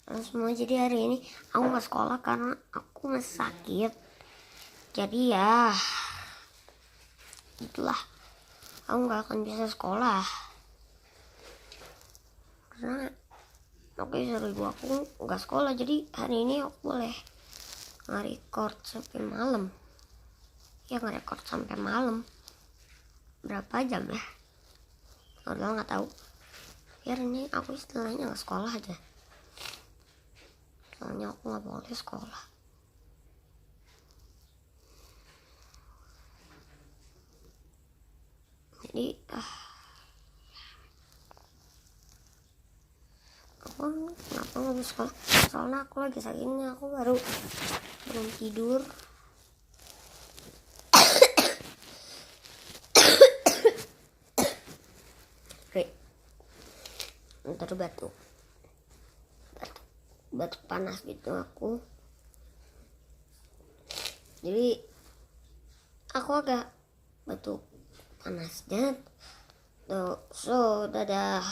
Halo semua, jadi hari ini aku nggak sekolah karena aku masih sakit. Jadi ya itulah, aku nggak akan bisa sekolah karena aku disuruh ibu aku nggak sekolah. Jadi hari ini aku boleh nge-record sampai malam. Ya nge-record sampai malam. Berapa jam ya? Udah nggak tahu. Ya hari ini aku istilahnya nggak sekolah aja. Soalnya aku nggak boleh sekolah. Jadi aku kenapa nggak bisa sekolah? Soalnya aku lagi sakitnya, aku baru belum tidur. Ntar batuk panas gitu aku. Jadi aku agak batuk panasnya tuh. So dadah.